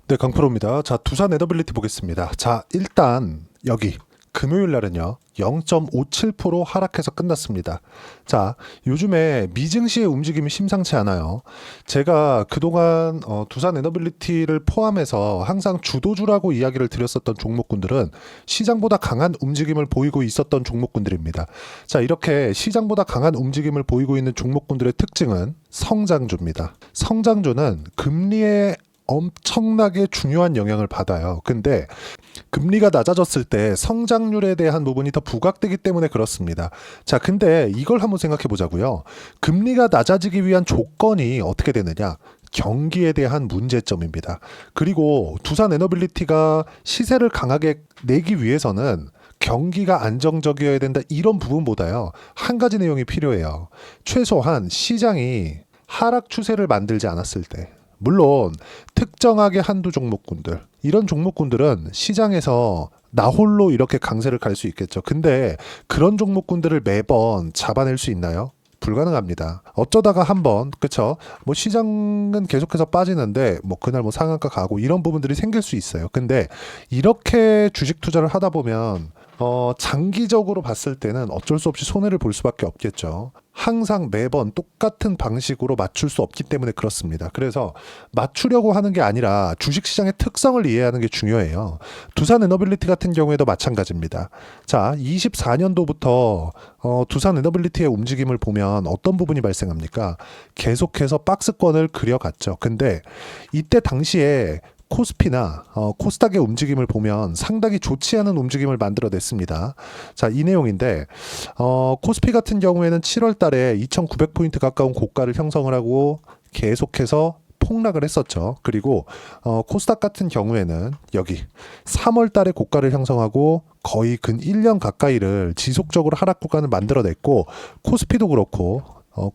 네, 강프로입니다. 자, 두산 에너빌리티 보겠습니다. 자, 일단 여기 금요일 날은요 0.57% 하락해서 끝났습니다. 자, 요즘에 미증시의 움직임이 심상치 않아요. 제가 그동안 두산 에너빌리티를 포함해서 항상 주도주라고 이야기를 드렸었던 종목군들은 시장보다 강한 움직임을 보이고 있었던 종목군들입니다. 자, 이렇게 시장보다 강한 움직임을 보이고 있는 종목군들의 특징은 성장주입니다. 성장주는 금리에 엄청나게 중요한 영향을 받아요. 근데 금리가 낮아졌을 때 성장률에 대한 부분이 더 부각되기 때문에 그렇습니다. 자, 근데 이걸 한번 생각해 보자고요. 금리가 낮아지기 위한 조건이 어떻게 되느냐? 경기에 대한 문제점입니다. 그리고 두산 에너빌리티가 시세를 강하게 내기 위해서는 경기가 안정적이어야 된다, 이런 부분보다요, 한 가지 내용이 필요해요. 최소한 시장이 하락 추세를 만들지 않았을 때, 물론 특정하게 한두 종목군들, 이런 종목군들은 시장에서 나홀로 이렇게 강세를 갈 수 있겠죠. 근데 그런 종목군들을 매번 잡아낼 수 있나요? 불가능합니다. 어쩌다가 한번, 그쵸? 뭐 시장은 계속해서 빠지는데 뭐 그날 뭐 상한가 가고 이런 부분들이 생길 수 있어요. 근데 이렇게 주식 투자를 하다 보면 장기적으로 봤을 때는 어쩔 수 없이 손해를 볼 수밖에 없겠죠. 항상 매번 똑같은 방식으로 맞출 수 없기 때문에 그렇습니다. 그래서 맞추려고 하는 게 아니라 주식시장의 특성을 이해하는 게 중요해요. 두산 에너빌리티 같은 경우에도 마찬가지입니다. 자, 24년도부터 두산 에너빌리티의 움직임을 보면 어떤 부분이 발생합니까? 계속해서 박스권을 그려갔죠. 근데 이때 당시에 코스피나 코스닥의 움직임을 보면 상당히 좋지 않은 움직임을 만들어냈습니다. 자, 이 내용인데 코스피 같은 경우에는 7월 달에 2,900포인트 가까운 고가를 형성을 하고 계속해서 폭락을 했었죠. 그리고 코스닥 같은 경우에는 여기 3월 달에 고가를 형성하고 거의 근 1년 가까이를 지속적으로 하락 구간을 만들어냈고, 코스피도 그렇고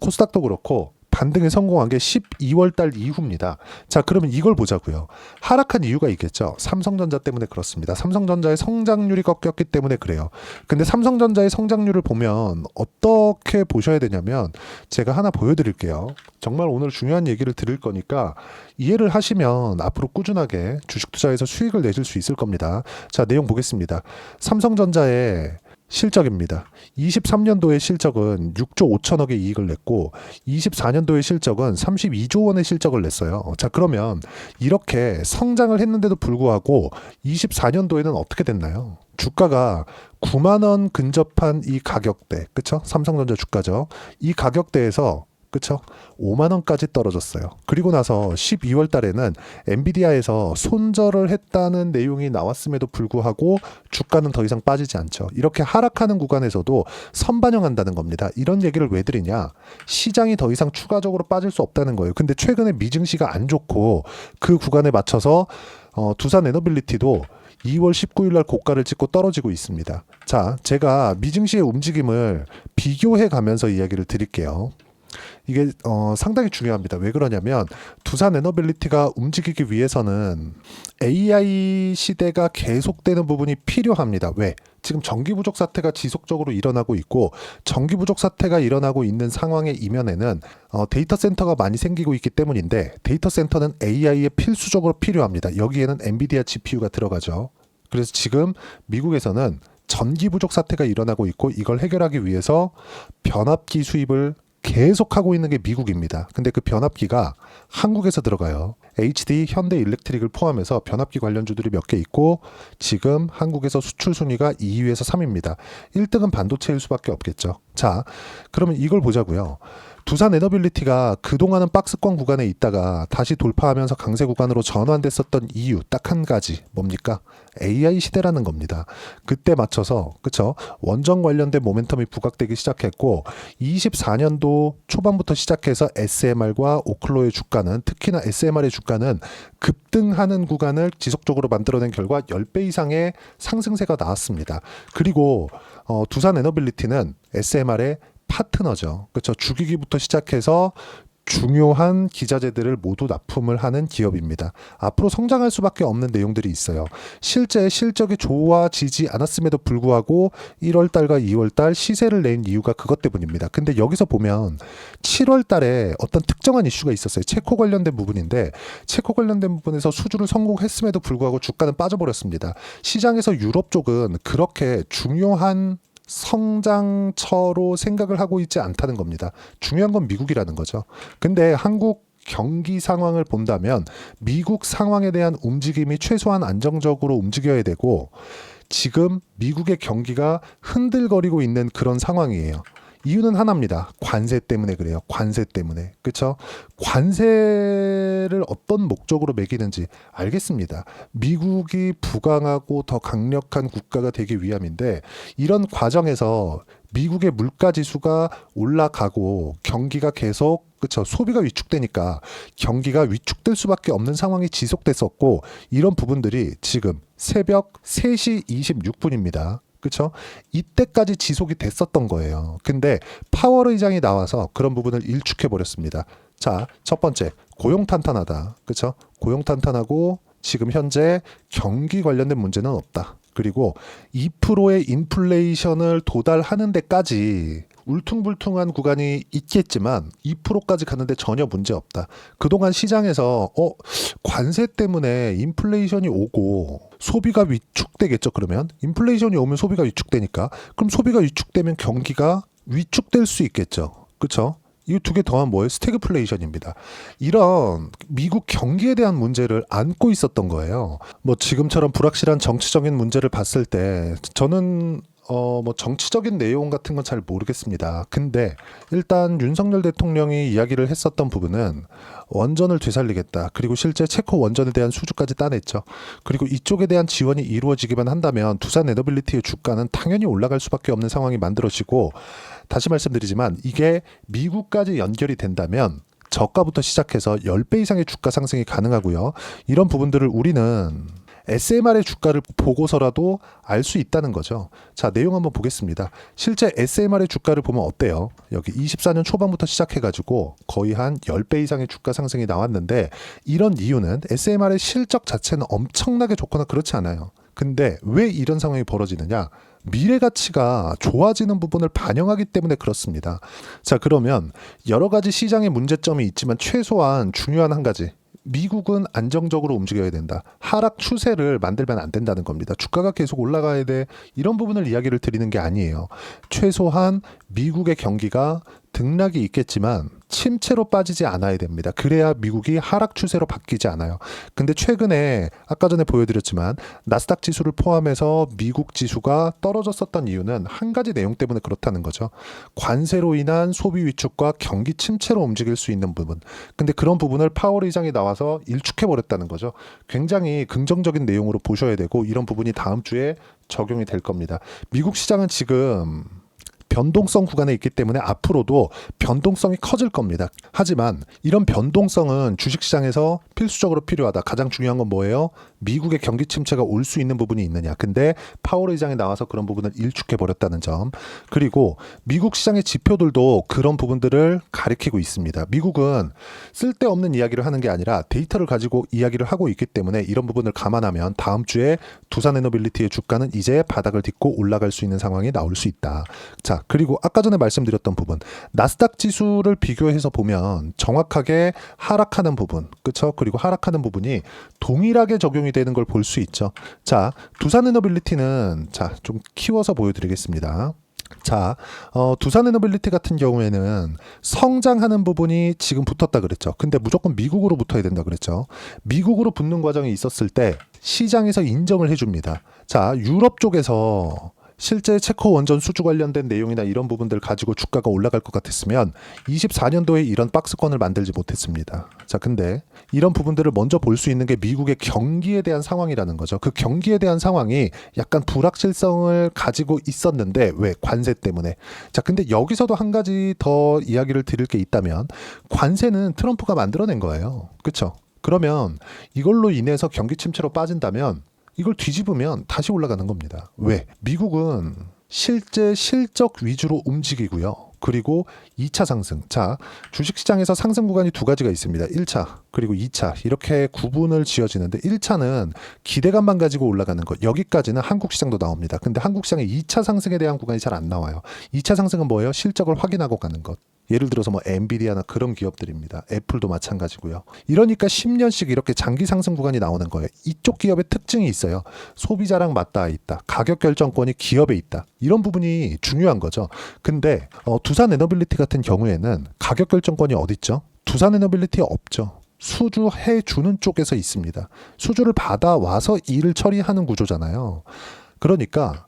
코스닥도 그렇고 반등에 성공한 게 12월 달 이후입니다. 자, 그러면 이걸 보자고요. 하락한 이유가 있겠죠. 삼성전자 때문에 그렇습니다. 삼성전자의 성장률이 꺾였기 때문에 그래요. 근데 삼성전자의 성장률을 보면 어떻게 보셔야 되냐면, 제가 하나 보여드릴게요. 정말 오늘 중요한 얘기를 드릴 거니까 이해를 하시면 앞으로 꾸준하게 주식 투자에서 수익을 내실 수 있을 겁니다. 자, 내용 보겠습니다. 삼성전자의 실적입니다. 23년도의 실적은 6조 5천억의 이익을 냈고 24년도의 실적은 32조 원의 실적을 냈어요. 자, 그러면 이렇게 성장을 했는데도 불구하고 24년도에는 어떻게 됐나요? 주가가 9만 원 근접한 이 가격대, 그쵸? 삼성전자 주가죠. 이 가격대에서, 그쵸? 5만 원까지 떨어졌어요. 그리고 나서 12월 달에는 엔비디아에서 손절을 했다는 내용이 나왔음에도 불구하고 주가는 더 이상 빠지지 않죠. 이렇게 하락하는 구간에서도 선반영한다는 겁니다. 이런 얘기를 왜 드리냐? 시장이 더 이상 추가적으로 빠질 수 없다는 거예요. 근데 최근에 미증시가 안 좋고 그 구간에 맞춰서 두산 에너빌리티도 2월 19일 날 고가를 찍고 떨어지고 있습니다. 자, 제가 미증시의 움직임을 비교해 가면서 이야기를 드릴게요. 이게 상당히 중요합니다. 왜 그러냐면 두산 에너빌리티가 움직이기 위해서는 AI 시대가 계속되는 부분이 필요합니다. 왜? 지금 전기 부족 사태가 지속적으로 일어나고 있고, 전기 부족 사태가 일어나고 있는 상황의 이면에는 데이터 센터가 많이 생기고 있기 때문인데, 데이터 센터는 AI에 필수적으로 필요합니다. 여기에는 엔비디아 GPU가 들어가죠. 그래서 지금 미국에서는 전기 부족 사태가 일어나고 있고, 이걸 해결하기 위해서 변압기 수입을 계속하고 있는 게 미국입니다. 근데 그 변압기가 한국에서 들어가요. HD, 현대 일렉트릭을 포함해서 변압기 관련주들이 몇 개 있고, 지금 한국에서 수출 순위가 2위에서 3위입니다. 1등은 반도체일 수밖에 없겠죠. 자, 그러면 이걸 보자고요. 두산 에너빌리티가 그동안은 박스권 구간에 있다가 다시 돌파하면서 강세 구간으로 전환됐었던 이유 딱 한 가지, 뭡니까? AI 시대라는 겁니다. 그때 맞춰서, 그쵸? 원전 관련된 모멘텀이 부각되기 시작했고, 24년도 초반부터 시작해서 SMR과 오클로의 주가는, 특히나 SMR의 주가는 급등하는 구간을 지속적으로 만들어낸 결과 10배 이상의 상승세가 나왔습니다. 그리고 두산 에너빌리티는 SMR의 파트너죠. 그렇죠. 주기기부터 시작해서 중요한 기자재들을 모두 납품을 하는 기업입니다. 앞으로 성장할 수밖에 없는 내용들이 있어요. 실제 실적이 좋아지지 않았음에도 불구하고 1월달과 2월달 시세를 낸 이유가 그것 때문입니다. 근데 여기서 보면 7월달에 어떤 특정한 이슈가 있었어요. 체코 관련된 부분인데 체코 관련된 부분에서 수주를 성공했음에도 불구하고 주가는 빠져버렸습니다. 시장에서 유럽 쪽은 그렇게 중요한 성장처로 생각을 하고 있지 않다는 겁니다. 중요한 건 미국이라는 거죠. 근데 한국 경기 상황을 본다면 미국 상황에 대한 움직임이 최소한 안정적으로 움직여야 되고 지금 미국의 경기가 흔들거리고 있는 그런 상황이에요. 이유는 하나입니다. 관세 때문에 그래요. 관세 때문에. 그렇죠? 관세를 어떤 목적으로 매기는지 알겠습니다. 미국이 부강하고 더 강력한 국가가 되기 위함인데 이런 과정에서 미국의 물가 지수가 올라가고 경기가 계속 그렇죠. 소비가 위축되니까 경기가 위축될 수밖에 없는 상황이 지속됐었고 이런 부분들이 지금 새벽 3시 26분입니다. 그렇죠? 이때까지 지속이 됐었던 거예요. 근데 파월 의장이 나와서 그런 부분을 일축해 버렸습니다. 자, 첫 번째 고용 탄탄하다. 그렇죠? 고용 탄탄하고 지금 현재 경기 관련된 문제는 없다. 그리고 2%의 인플레이션을 도달하는 데까지 울퉁불퉁한 구간이 있겠지만 2%까지 가는데 전혀 문제 없다. 그동안 시장에서 관세 때문에 인플레이션이 오고 소비가 위축되겠죠. 그러면 인플레이션이 오면 소비가 위축되니까 그럼 소비가 위축되면 경기가 위축될 수 있겠죠. 그렇죠? 이 두 개 더하면 뭐예요? 스태그플레이션입니다. 이런 미국 경기에 대한 문제를 안고 있었던 거예요. 뭐 지금처럼 불확실한 정치적인 문제를 봤을 때 저는 뭐 정치적인 내용 같은 건 잘 모르겠습니다. 근데 일단 윤석열 대통령이 이야기를 했었던 부분은 원전을 되살리겠다. 그리고 실제 체코 원전에 대한 수주까지 따냈죠. 그리고 이쪽에 대한 지원이 이루어지기만 한다면 두산 에너빌리티의 주가는 당연히 올라갈 수밖에 없는 상황이 만들어지고 다시 말씀드리지만 이게 미국까지 연결이 된다면 저가부터 시작해서 10배 이상의 주가 상승이 가능하고요. 이런 부분들을 우리는 SMR의 주가를 보고서라도 알 수 있다는 거죠. 자, 내용 한번 보겠습니다. 실제 SMR의 주가를 보면 어때요? 여기 24년 초반부터 시작해가지고 거의 한 10배 이상의 주가 상승이 나왔는데 이런 이유는 SMR의 실적 자체는 엄청나게 좋거나 그렇지 않아요. 근데 왜 이런 상황이 벌어지느냐? 미래 가치가 좋아지는 부분을 반영하기 때문에 그렇습니다. 자, 그러면 여러 가지 시장의 문제점이 있지만 최소한 중요한 한 가지. 미국은 안정적으로 움직여야 된다. 하락 추세를 만들면 안 된다는 겁니다. 주가가 계속 올라가야 돼. 이런 부분을 이야기를 드리는 게 아니에요. 최소한 미국의 경기가 등락이 있겠지만 침체로 빠지지 않아야 됩니다. 그래야 미국이 하락 추세로 바뀌지 않아요. 근데 최근에 아까 전에 보여드렸지만 나스닥 지수를 포함해서 미국 지수가 떨어졌었던 이유는 한 가지 내용 때문에 그렇다는 거죠. 관세로 인한 소비 위축과 경기 침체로 움직일 수 있는 부분. 근데 그런 부분을 파월 의장이 나와서 일축해버렸다는 거죠. 굉장히 긍정적인 내용으로 보셔야 되고 이런 부분이 다음 주에 적용이 될 겁니다. 미국 시장은 지금 변동성 구간에 있기 때문에 앞으로도 변동성이 커질 겁니다. 하지만 이런 변동성은 주식시장에서 필수적으로 필요하다. 가장 중요한 건 뭐예요? 미국의 경기 침체가 올 수 있는 부분이 있느냐. 근데 파월 의장이 나와서 그런 부분을 일축해버렸다는 점. 그리고 미국 시장의 지표들도 그런 부분들을 가리키고 있습니다. 미국은 쓸데없는 이야기를 하는 게 아니라 데이터를 가지고 이야기를 하고 있기 때문에 이런 부분을 감안하면 다음 주에 두산에너빌리티의 주가는 이제 바닥을 딛고 올라갈 수 있는 상황이 나올 수 있다. 자, 그리고 아까 전에 말씀드렸던 부분 나스닥 지수를 비교해서 보면 정확하게 하락하는 부분 그렇죠? 그리고 하락하는 부분이 동일하게 적용이 되는 걸 볼 수 있죠. 자, 두산에너빌리티는 자, 좀 키워서 보여드리겠습니다. 자, 두산에너빌리티 같은 경우에는 성장하는 부분이 지금 붙었다 그랬죠. 근데 무조건 미국으로 붙어야 된다 그랬죠. 미국으로 붙는 과정이 있었을 때 시장에서 인정을 해줍니다. 자, 유럽 쪽에서 실제 체코 원전 수주 관련된 내용이나 이런 부분들 가지고 주가가 올라갈 것 같았으면 24년도에 이런 박스권을 만들지 못했습니다. 자, 근데 이런 부분들을 먼저 볼 수 있는 게 미국의 경기에 대한 상황이라는 거죠. 그 경기에 대한 상황이 약간 불확실성을 가지고 있었는데 왜? 관세 때문에. 자, 근데 여기서도 한 가지 더 이야기를 드릴 게 있다면 관세는 트럼프가 만들어낸 거예요. 그렇죠? 그러면 이걸로 인해서 경기 침체로 빠진다면 이걸 뒤집으면 다시 올라가는 겁니다. 왜? 미국은 실제 실적 위주로 움직이고요. 그리고 2차 상승. 자, 주식시장에서 상승 구간이 두 가지가 있습니다. 1차 그리고 2차 이렇게 구분을 지어지는데 1차는 기대감만 가지고 올라가는 것. 여기까지는 한국 시장도 나옵니다. 근데 한국 시장의 2차 상승에 대한 구간이 잘 안 나와요. 2차 상승은 뭐예요? 실적을 확인하고 가는 것. 예를 들어서 뭐 엔비디아나 그런 기업들입니다. 애플도 마찬가지고요. 이러니까 10년씩 이렇게 장기 상승 구간이 나오는 거예요. 이쪽 기업의 특징이 있어요. 소비자랑 맞닿아 있다. 가격 결정권이 기업에 있다. 이런 부분이 중요한 거죠. 근데 두산에너빌리티 같은 경우에는 가격 결정권이 어디 있죠? 두산에너빌리티 없죠. 수주해 주는 쪽에서 있습니다. 수주를 받아와서 일을 처리하는 구조잖아요. 그러니까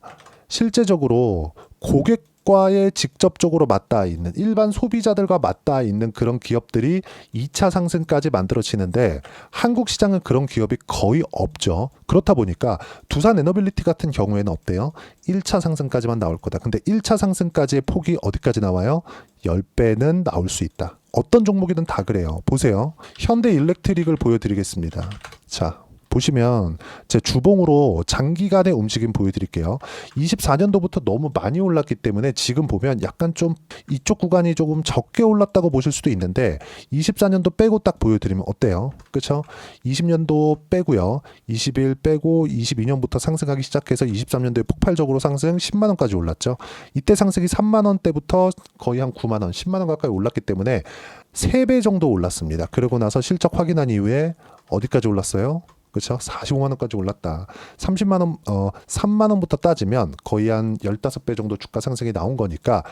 실제적으로 고객과의 직접적으로 맞닿아 있는 일반 소비자들과 맞닿아 있는 그런 기업들이 2차 상승까지 만들어지는데 한국 시장은 그런 기업이 거의 없죠. 그렇다 보니까 두산에너빌리티 같은 경우에는 어때요? 1차 상승까지만 나올 거다. 근데 1차 상승까지의 폭이 어디까지 나와요? 10배는 나올 수 있다. 어떤 종목이든 다 그래요. 보세요. 현대일렉트릭을 보여드리겠습니다. 자, 보시면 제 주봉으로 장기간의 움직임 보여드릴게요. 24년도부터 너무 많이 올랐기 때문에 지금 보면 약간 좀 이쪽 구간이 조금 적게 올랐다고 보실 수도 있는데 24년도 빼고 딱 보여드리면 어때요? 그렇죠? 20년도 빼고요. 21 빼고 22년부터 상승하기 시작해서 23년도에 폭발적으로 상승 10만 원까지 올랐죠. 이때 상승이 3만 원대부터 거의 한 9만 원, 10만 원 가까이 올랐기 때문에 3배 정도 올랐습니다. 그러고 나서 실적 확인한 이후에 어디까지 올랐어요? 그렇죠? 45만 원까지 올랐다. 30만 원, 3만 원부터 따지면 거의 한 15배 정도 주가 상승이 나온 거니까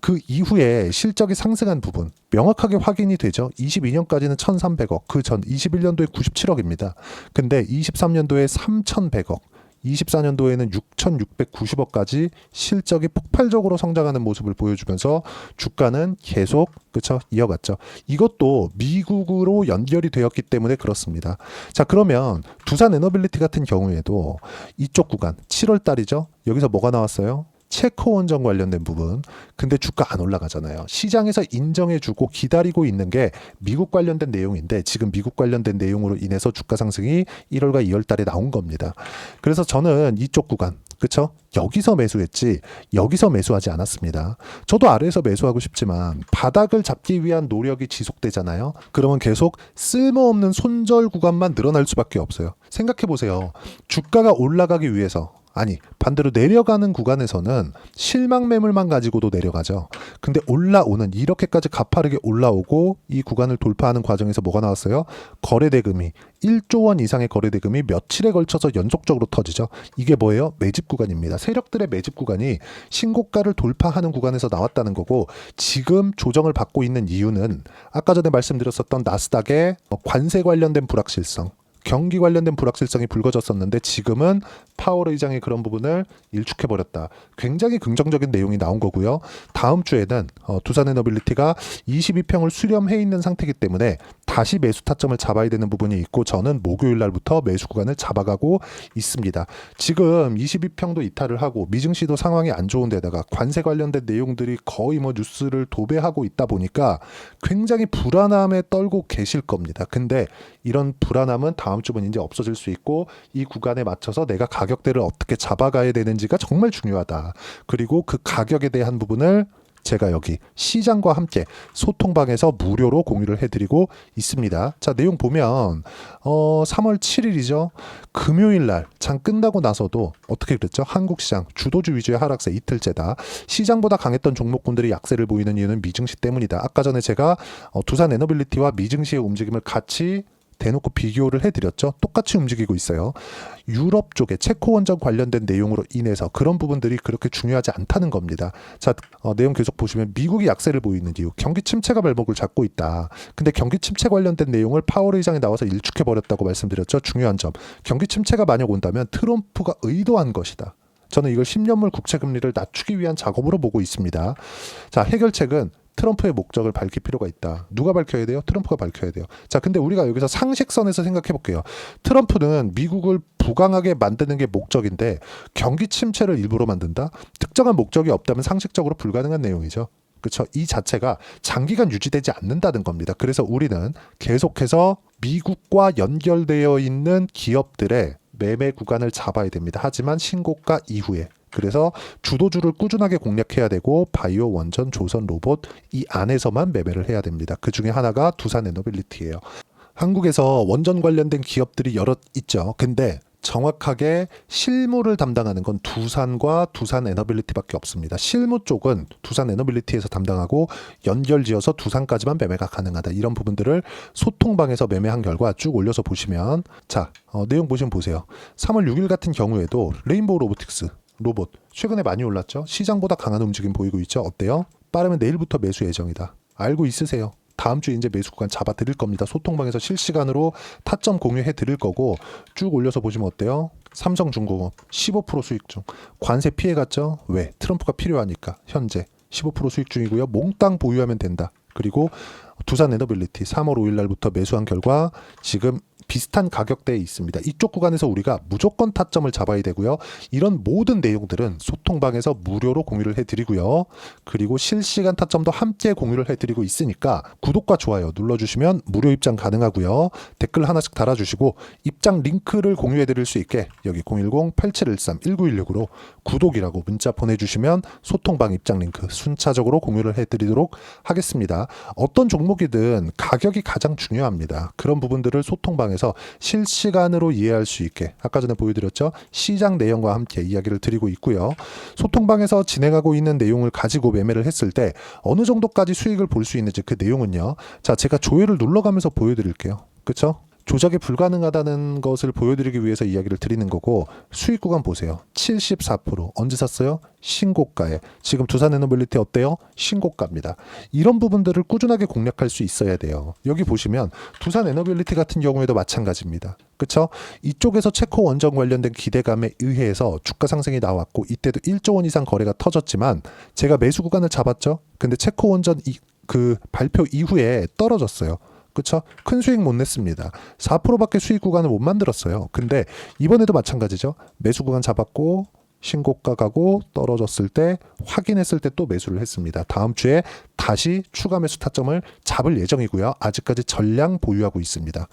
그 이후에 실적이 상승한 부분 명확하게 확인이 되죠. 22년까지는 1,300억, 그 전 21년도에 97억입니다. 근데 23년도에 3,100억, 24년도에는 6,690억까지 실적이 폭발적으로 성장하는 모습을 보여주면서 주가는 계속 그쵸 이어갔죠. 이것도 미국으로 연결이 되었기 때문에 그렇습니다. 자, 그러면 두산에너빌리티 같은 경우에도 이쪽 구간 7월 달이죠. 여기서 뭐가 나왔어요? 체코 원전 관련된 부분. 근데 주가 안 올라가잖아요. 시장에서 인정해주고 기다리고 있는 게 미국 관련된 내용인데 지금 미국 관련된 내용으로 인해서 주가 상승이 1월과 2월 달에 나온 겁니다. 그래서 저는 이쪽 구간 그쵸? 여기서 매수했지 여기서 매수하지 않았습니다. 저도 아래에서 매수하고 싶지만 바닥을 잡기 위한 노력이 지속되잖아요. 그러면 계속 쓸모없는 손절 구간만 늘어날 수밖에 없어요. 생각해보세요. 주가가 올라가기 위해서 아니 반대로 내려가는 구간에서는 실망 매물만 가지고도 내려가죠. 근데 올라오는 이렇게까지 가파르게 올라오고 이 구간을 돌파하는 과정에서 뭐가 나왔어요? 거래대금이 1조 원 이상의 거래대금이 며칠에 걸쳐서 연속적으로 터지죠. 이게 뭐예요? 매집 구간입니다. 세력들의 매집 구간이 신고가를 돌파하는 구간에서 나왔다는 거고 지금 조정을 받고 있는 이유는 아까 전에 말씀드렸었던 나스닥의 관세 관련된 불확실성 경기 관련된 불확실성이 불거졌었는데 지금은 파월 의장이 그런 부분을 일축해버렸다. 굉장히 긍정적인 내용이 나온 거고요. 다음 주에는 두산에너빌리티가 22평을 수렴해 있는 상태이기 때문에 다시 매수 타점을 잡아야 되는 부분이 있고 저는 목요일 날부터 매수 구간을 잡아가고 있습니다. 지금 22평도 이탈을 하고 미증시도 상황이 안 좋은 데다가 관세 관련된 내용들이 거의 뭐 뉴스를 도배하고 있다 보니까 굉장히 불안함에 떨고 계실 겁니다. 근데 이런 불안함은 다음 주면 이제 없어질 수 있고 이 구간에 맞춰서 내가 가격대를 어떻게 잡아가야 되는지가 정말 중요하다. 그리고 그 가격에 대한 부분을 제가 여기 시장과 함께 소통방에서 무료로 공유를 해드리고 있습니다. 자, 내용 보면 3월 7일이죠. 금요일 날 장 끝나고 나서도 어떻게 그랬죠? 한국 시장 주도주 위주의 하락세 이틀째다. 시장보다 강했던 종목군들이 약세를 보이는 이유는 미증시 때문이다. 아까 전에 제가 두산에너빌리티와 미증시의 움직임을 같이 대놓고 비교를 해드렸죠. 똑같이 움직이고 있어요. 유럽 쪽에 체코 원전 관련된 내용으로 인해서 그런 부분들이 그렇게 중요하지 않다는 겁니다. 자, 내용 계속 보시면 미국이 약세를 보이는 이유, 경기 침체가 발목을 잡고 있다. 근데 경기 침체 관련된 내용을 파월 의장이 나와서 일축해버렸다고 말씀드렸죠. 중요한 점, 경기 침체가 만약 온다면 트럼프가 의도한 것이다. 저는 이걸 10년물 국채금리를 낮추기 위한 작업으로 보고 있습니다. 자, 해결책은 트럼프의 목적을 밝힐 필요가 있다. 누가 밝혀야 돼요? 트럼프가 밝혀야 돼요. 자, 근데 우리가 여기서 상식선에서 생각해 볼게요. 트럼프는 미국을 부강하게 만드는 게 목적인데 경기 침체를 일부러 만든다? 특정한 목적이 없다면 상식적으로 불가능한 내용이죠. 그렇죠? 이 자체가 장기간 유지되지 않는다는 겁니다. 그래서 우리는 계속해서 미국과 연결되어 있는 기업들의 매매 구간을 잡아야 됩니다. 하지만 신고가 이후에 그래서 주도주를 꾸준하게 공략해야 되고 바이오, 원전, 조선, 로봇 이 안에서만 매매를 해야 됩니다. 그 중에 하나가 두산 에너빌리티예요. 한국에서 원전 관련된 기업들이 여럿 있죠. 근데 정확하게 실무를 담당하는 건 두산과 두산 에너빌리티밖에 없습니다. 실무 쪽은 두산 에너빌리티에서 담당하고 연결지어서 두산까지만 매매가 가능하다. 이런 부분들을 소통방에서 매매한 결과 쭉 올려서 보시면 자, 내용 보시면 보세요. 3월 6일 같은 경우에도 레인보우 로보틱스 로봇 최근에 많이 올랐죠. 시장보다 강한 움직임 보이고 있죠. 어때요? 빠르면 내일부터 매수 예정이다. 알고 있으세요. 다음 주에 이제 매수 구간 잡아 드릴 겁니다. 소통방에서 실시간으로 타점 공유해 드릴 거고 쭉 올려서 보시면 어때요? 삼성중공업 15% 수익 중. 관세 피해 갔죠? 왜? 트럼프가 필요하니까. 현재 15% 수익 중이고요. 몽땅 보유하면 된다. 그리고 두산 에너빌리티 3월 5일 날부터 매수한 결과 지금 비슷한 가격대에 있습니다. 이쪽 구간에서 우리가 무조건 타점을 잡아야 되고요. 이런 모든 내용들은 소통방에서 무료로 공유를 해드리고요. 그리고 실시간 타점도 함께 공유를 해드리고 있으니까 구독과 좋아요 눌러주시면 무료 입장 가능하고요. 댓글 하나씩 달아주시고 입장 링크를 공유해드릴 수 있게 여기 010-8713-1916으로 구독이라고 문자 보내주시면 소통방 입장 링크 순차적으로 공유를 해드리도록 하겠습니다. 어떤 종목이든 가격이 가장 중요합니다. 그런 부분들을 소통방에서 실시간으로 이해할 수 있게 아까 전에 보여드렸죠. 시장 내용과 함께 이야기를 드리고 있고요. 소통방에서 진행하고 있는 내용을 가지고 매매를 했을 때 어느 정도까지 수익을 볼 수 있는지 그 내용은요. 자, 제가 조회를 눌러가면서 보여드릴게요. 그쵸? 조작이 불가능하다는 것을 보여드리기 위해서 이야기를 드리는 거고 수익 구간 보세요. 74% 언제 샀어요? 신고가에. 지금 두산 에너빌리티 어때요? 신고가입니다. 이런 부분들을 꾸준하게 공략할 수 있어야 돼요. 여기 보시면 두산 에너빌리티 같은 경우에도 마찬가지입니다. 그쵸? 이쪽에서 체코 원전 관련된 기대감에 의해서 주가 상승이 나왔고 이때도 1조 원 이상 거래가 터졌지만 제가 매수 구간을 잡았죠? 근데 체코 원전 그 발표 이후에 떨어졌어요. 그쵸? 큰 수익 못 냈습니다. 4%밖에 수익 구간을 못 만들었어요. 근데 이번에도 마찬가지죠. 매수 구간 잡았고 신고가 가고 떨어졌을 때 확인했을 때 또 매수를 했습니다. 다음 주에 다시 추가 매수 타점을 잡을 예정이고요. 아직까지 전량 보유하고 있습니다.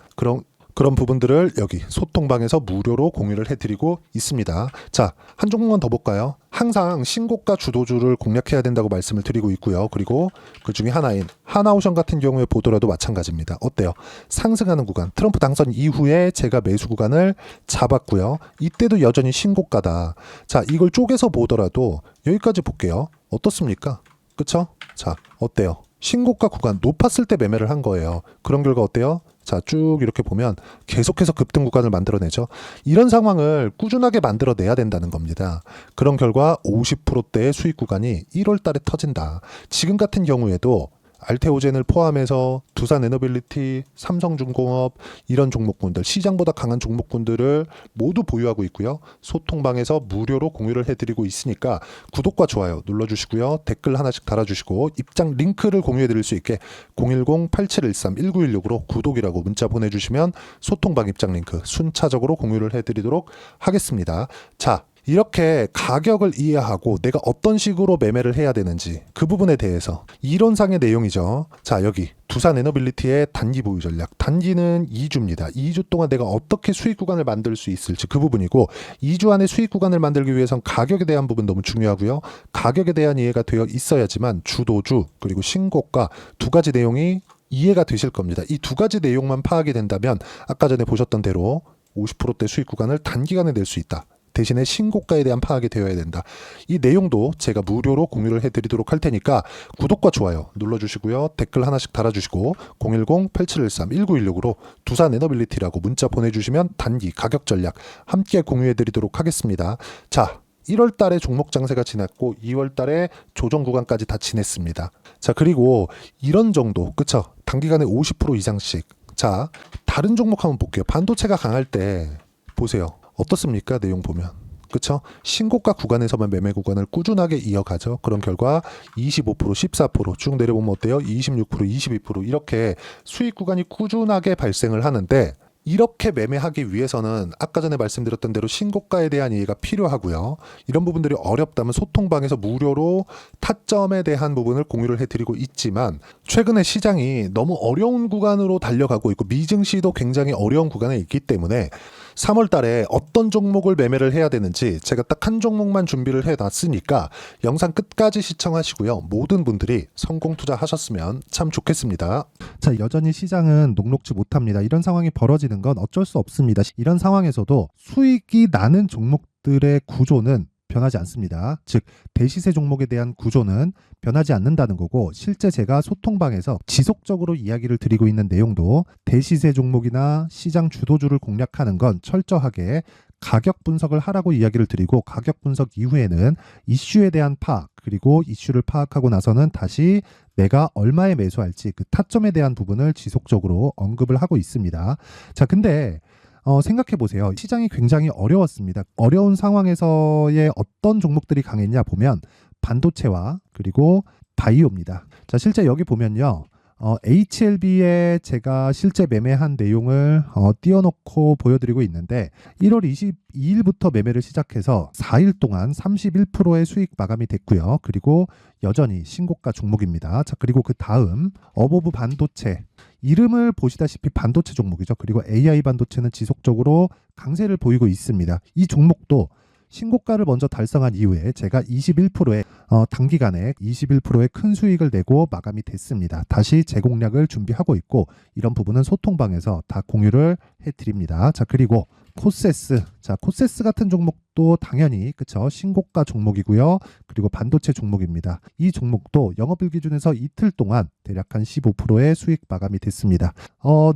그런 부분들을 여기 소통방에서 무료로 공유를 해드리고 있습니다. 자, 한 종목만 더 볼까요? 항상 신고가 주도주를 공략해야 된다고 말씀을 드리고 있고요. 그리고 그 중에 하나인 하나오션 같은 경우에 보더라도 마찬가지입니다. 어때요? 상승하는 구간, 트럼프 당선 이후에 제가 매수 구간을 잡았고요. 이때도 여전히 신고가다. 자, 이걸 쪼개서 보더라도 여기까지 볼게요. 어떻습니까? 그쵸? 자, 어때요? 신고가 구간 높았을 때 매매를 한 거예요. 그런 결과 어때요? 자, 쭉 이렇게 보면 계속해서 급등 구간을 만들어내죠. 이런 상황을 꾸준하게 만들어내야 된다는 겁니다. 그런 결과 50%대의 수익 구간이 1월 달에 터진다. 지금 같은 경우에도 알테오젠을 포함해서 두산 에너빌리티, 삼성중공업 이런 종목군들, 시장보다 강한 종목군들을 모두 보유하고 있고요. 소통방에서 무료로 공유를 해드리고 있으니까 구독과 좋아요 눌러주시고요. 댓글 하나씩 달아주시고 입장 링크를 공유해드릴 수 있게 010-8713-1916으로 구독이라고 문자 보내주시면 소통방 입장 링크 순차적으로 공유를 해드리도록 하겠습니다. 자, 이렇게 가격을 이해하고 내가 어떤 식으로 매매를 해야 되는지 그 부분에 대해서 이론상의 내용이죠. 자, 여기 두산 에너빌리티의 단기 보유 전략. 단기는 2주입니다. 2주 동안 내가 어떻게 수익 구간을 만들 수 있을지 그 부분이고 2주 안에 수익 구간을 만들기 위해선 가격에 대한 부분 너무 중요하고요. 가격에 대한 이해가 되어 있어야지만 주도주 그리고 신고가 두 가지 내용이 이해가 되실 겁니다. 이 두 가지 내용만 파악이 된다면 아까 전에 보셨던 대로 50%대 수익 구간을 단기간에 낼 수 있다. 대신에 신고가에 대한 파악이 되어야 된다. 이 내용도 제가 무료로 공유를 해드리도록 할 테니까 구독과 좋아요 눌러주시고요. 댓글 하나씩 달아주시고 010-8713-1916으로 두산 에너빌리티라고 문자 보내주시면 단기 가격 전략 함께 공유해드리도록 하겠습니다. 자, 1월 달에 종목 장세가 지났고 2월 달에 조정 구간까지 다 지냈습니다. 자, 그리고 이런 정도, 그쵸? 단기간에 50% 이상씩. 자, 다른 종목 한번 볼게요. 반도체가 강할 때 보세요. 어떻습니까? 내용 보면. 그쵸? 신고가 구간에서만 매매 구간을 꾸준하게 이어가죠. 그런 결과 25%, 14%쭉 내려보면 어때요? 26%, 22% 이렇게 수익 구간이 꾸준하게 발생을 하는데 이렇게 매매하기 위해서는 아까 전에 말씀드렸던 대로 신고가에 대한 이해가 필요하고요. 이런 부분들이 어렵다면 소통방에서 무료로 타점에 대한 부분을 공유를 해드리고 있지만 최근에 시장이 너무 어려운 구간으로 달려가고 있고 미증시도 굉장히 어려운 구간에 있기 때문에 3월 달에 어떤 종목을 매매를 해야 되는지 제가 딱 한 종목만 준비를 해놨으니까 영상 끝까지 시청하시고요. 모든 분들이 성공 투자하셨으면 참 좋겠습니다. 자, 여전히 시장은 녹록지 못합니다. 이런 상황이 벌어지는 건 어쩔 수 없습니다. 이런 상황에서도 수익이 나는 종목들의 구조는 변하지 않습니다. 즉 대시세 종목에 대한 구조는 변하지 않는다는 거고, 실제 제가 소통방에서 지속적으로 이야기를 드리고 있는 내용도 대시세 종목이나 시장 주도주를 공략하는 건 철저하게 가격 분석을 하라고 이야기를 드리고, 가격 분석 이후에는 이슈에 대한 파악, 그리고 이슈를 파악하고 나서는 다시 내가 얼마에 매수할지 그 타점에 대한 부분을 지속적으로 언급을 하고 있습니다. 자, 근데 생각해 보세요. 시장이 굉장히 어려웠습니다. 어려운 상황에서의 어떤 종목들이 강했냐 보면 반도체와 그리고 바이오입니다. 자, 실제 여기 보면요. HLB에 제가 실제 매매한 내용을 띄워놓고 보여드리고 있는데, 1월 22일부터 매매를 시작해서 4일 동안 31%의 수익 마감이 됐고요. 그리고 여전히 신고가 종목입니다. 자, 그리고 그 다음 어보브 반도체, 이름을 보시다시피 반도체 종목이죠. 그리고 AI 반도체는 지속적으로 강세를 보이고 있습니다. 이 종목도 신고가를 먼저 달성한 이후에 제가 21%의 단기간에 21%의 큰 수익을 내고 마감이 됐습니다. 다시 재공략을 준비하고 있고, 이런 부분은 소통방에서 다 공유를 해드립니다. 자, 그리고 코세스. 자, 코세스 같은 종목도 당연히 그쵸, 신고가 종목이고요. 그리고 반도체 종목입니다. 이 종목도 영업일 기준에서 이틀 동안 대략 한 15%의 수익 마감이 됐습니다.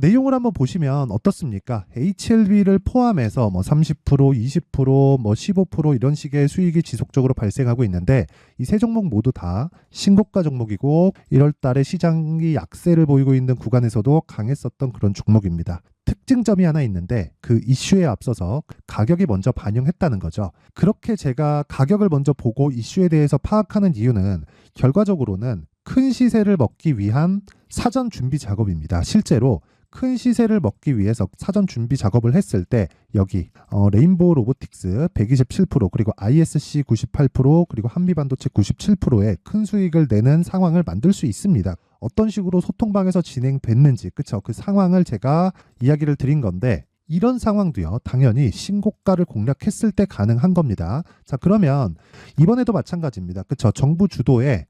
내용을 한번 보시면 어떻습니까? HLB를 포함해서 뭐 30%, 20%, 뭐 15% 이런 식의 수익이 지속적으로 발생하고 있는데, 이 세 종목 모두 다 신고가 종목이고 1월 달에 시장이 약세를 보이고 있는 구간에서도 강했었던 그런 종목입니다. 특징점이 하나 있는데, 그 이슈에 앞서서 가격이 먼저 반영했다는 거죠. 그렇게 제가 가격을 먼저 보고 이슈에 대해서 파악하는 이유는 결과적으로는 큰 시세를 먹기 위한 사전 준비 작업입니다. 실제로 큰 시세를 먹기 위해서 사전 준비 작업을 했을 때 여기 레인보우 로보틱스 127%, 그리고 ISC 98%, 그리고 한미반도체 97%의 큰 수익을 내는 상황을 만들 수 있습니다. 어떤 식으로 소통방에서 진행됐는지, 그쵸? 그 상황을 제가 이야기를 드린 건데, 이런 상황도요, 당연히 신고가를 공략했을 때 가능한 겁니다. 자, 그러면 이번에도 마찬가지입니다. 그쵸? 정부 주도의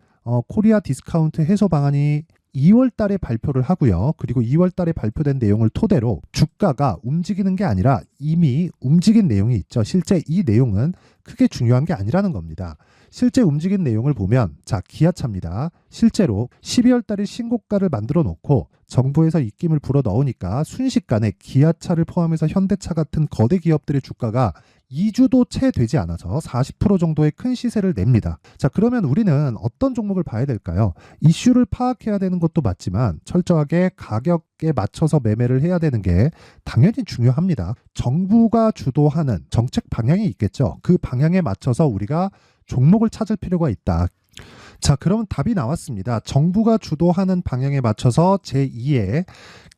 코리아 디스카운트 해소 방안이 2월 달에 발표를 하고요. 그리고 2월 달에 발표된 내용을 토대로 주가가 움직이는 게 아니라 이미 움직인 내용이 있죠. 실제 이 내용은 크게 중요한 게 아니라는 겁니다. 실제 움직인 내용을 보면, 자, 기아차입니다. 실제로 12월 달에 신고가를 만들어 놓고 정부에서 입김을 불어 넣으니까 순식간에 기아차를 포함해서 현대차 같은 거대 기업들의 주가가 2주도 채 되지 않아서 40% 정도의 큰 시세를 냅니다. 자, 그러면 우리는 어떤 종목을 봐야 될까요? 이슈를 파악해야 되는 것도 맞지만 철저하게 가격에 맞춰서 매매를 해야 되는 게 당연히 중요합니다. 정부가 주도하는 정책 방향이 있겠죠. 그 방향에 맞춰서 우리가 종목을 찾을 필요가 있다. 자, 그럼 답이 나왔습니다. 정부가 주도하는 방향에 맞춰서 제2의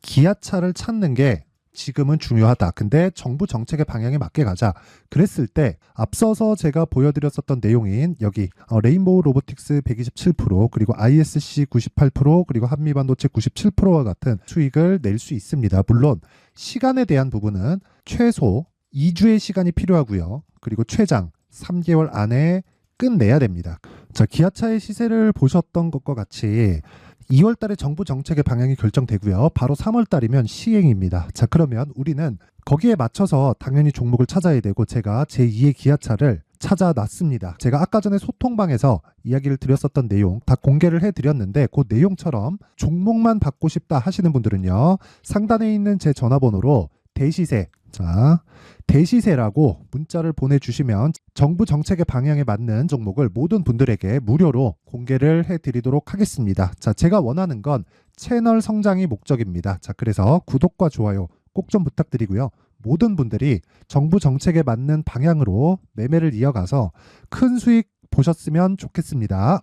기아차를 찾는 게 지금은 중요하다. 근데 정부 정책의 방향에 맞게 가자. 그랬을 때 앞서서 제가 보여드렸었던 내용인 여기 레인보우 로보틱스 127%, 그리고 ISC 98%, 그리고 한미반도체 97%와 같은 수익을 낼 수 있습니다. 물론 시간에 대한 부분은 최소 2주의 시간이 필요하고요. 그리고 최장 3개월 안에 끝내야 됩니다. 자, 기아차의 시세를 보셨던 것과 같이 2월 달에 정부 정책의 방향이 결정되고요. 바로 3월 달이면 시행입니다. 자, 그러면 우리는 거기에 맞춰서 당연히 종목을 찾아야 되고, 제가 제2의 기아차를 찾아놨습니다. 제가 아까 전에 소통방에서 이야기를 드렸었던 내용 다 공개를 해드렸는데, 그 내용처럼 종목만 받고 싶다 하시는 분들은요, 상단에 있는 제 전화번호로 대시세, 자, 대시세라고 문자를 보내주시면 정부 정책의 방향에 맞는 종목을 모든 분들에게 무료로 공개를 해드리도록 하겠습니다. 자, 제가 원하는 건 채널 성장이 목적입니다. 자, 그래서 구독과 좋아요 꼭 좀 부탁드리고요. 모든 분들이 정부 정책에 맞는 방향으로 매매를 이어가서 큰 수익 보셨으면 좋겠습니다.